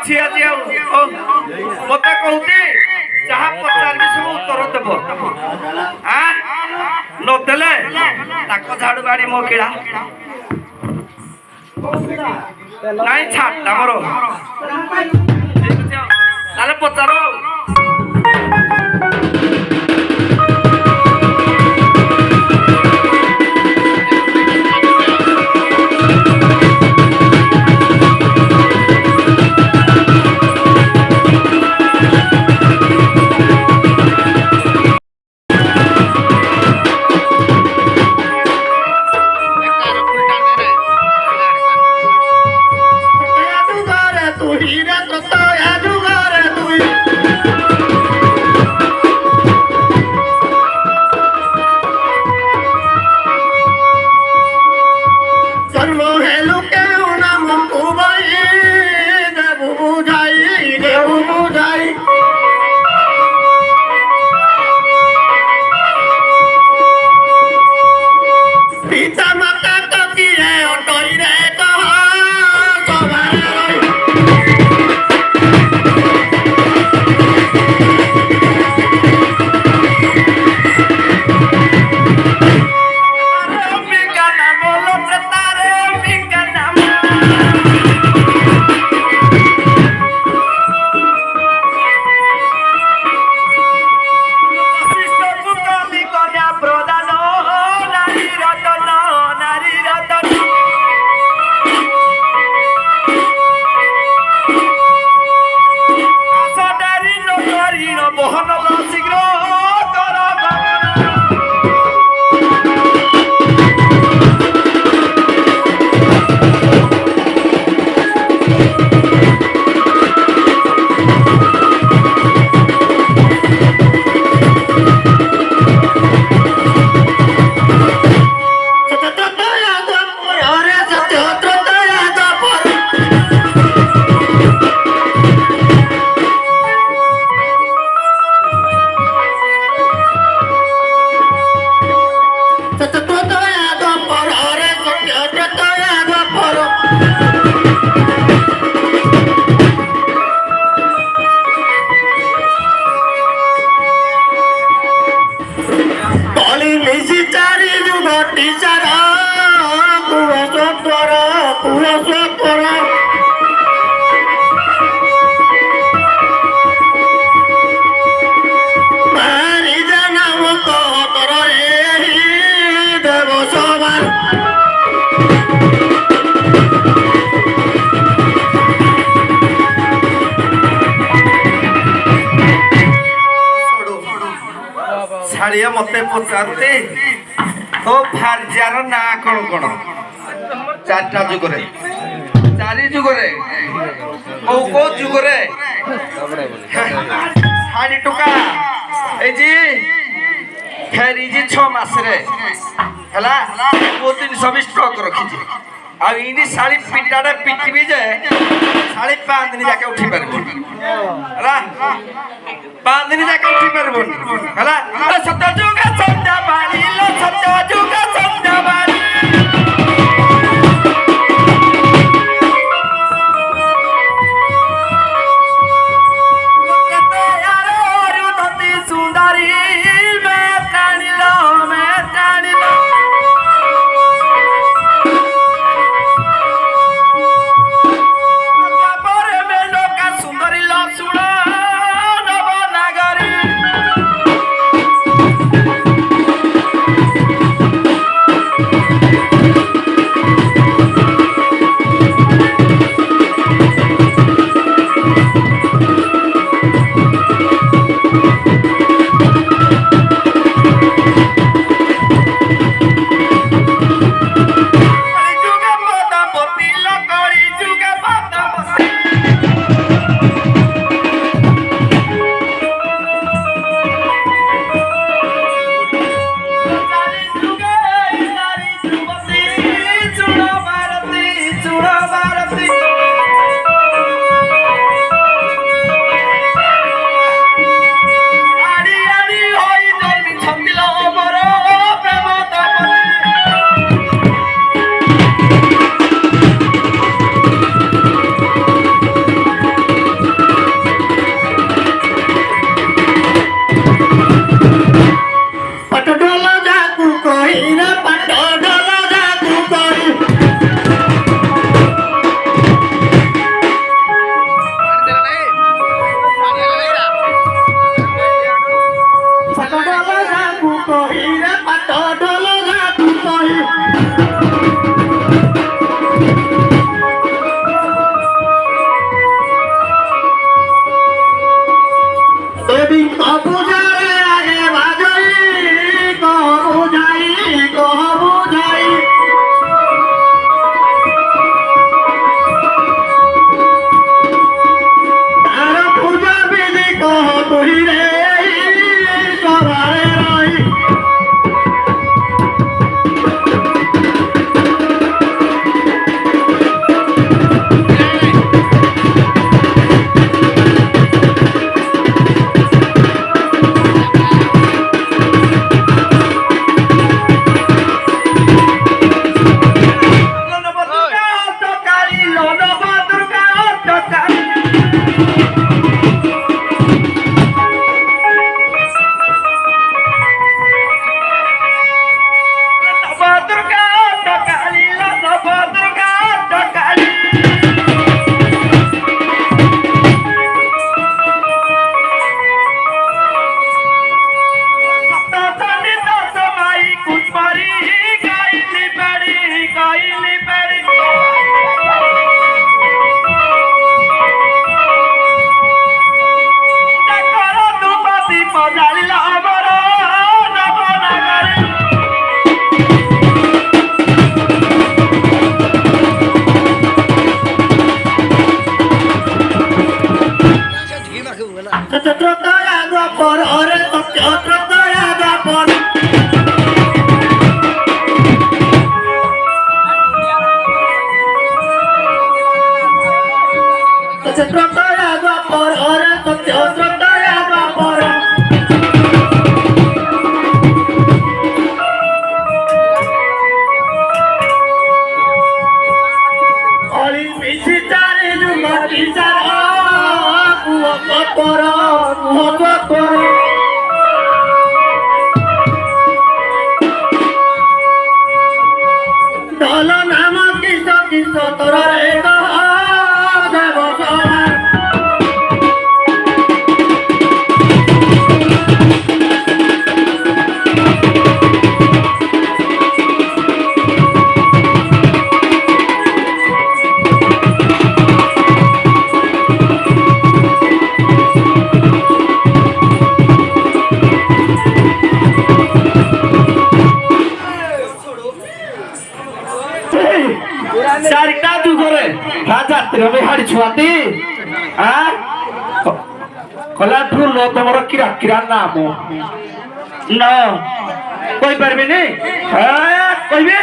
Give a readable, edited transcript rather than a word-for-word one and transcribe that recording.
ଅଛି ଆଜି ଆଉ ମତେ କହୁଛି ଯାହା ପଚାରିବି ସବୁ ଉତ୍ତର ଦେବ ନଦେଲେ ତାକ ଝାଡୁ ବାଡି ମୋ କିଳା ନାଇଁ ଛାଡ ଆମର ତାହେଲେ ପଚାର ଛାଡ଼ିଆ ମତେ ପଚାରୁଛି ତୋ ଭାର୍ଯ୍ୟାର ନାଁ କଣ କଣ ଚାରିଟା ଯୁଗରେ ଚାରି ଯୁଗରେ କୋଉ ଯୁଗରେ ଶାଢ଼ୀ ଟୁକା ଏଇଜି ଫେରିଛି 6 ମାସରେ ହେଲା ମୋ ଜିନିଷ ବି ଷ୍ଟକ୍ ରଖିଛି ଆଉ ଇନି ଶାଢ଼ୀ ପିଟାଟା ପିଟିବି ଯେ ଶାଢ଼ୀ 5 ଦିନ ଯାକେ ଉଠି ପାରିବନି ହେଲା 5 ଦିନ ଯାକେ ଉଠି ପାରିବନି ହେଲା ସତ ଯୁଗ ସନ୍ଧ୍ୟା ବାଳି ସତ ଯୁଗ ସନ୍ଧ୍ୟା ବାଳି জানিলা আমার নবনাগরী Trotaya do por ore trotaya do por Trotaya do por ore trotaya do por Oli pichitare do matisara Dolo nama kiso kiso torare to devo solar চারিটা দু করে রাজাত্রী আমি হাড়ি ছুয়াতি কলা ঠুল তোমার কিরা কিরা নাম না কই পারবি নি কইবি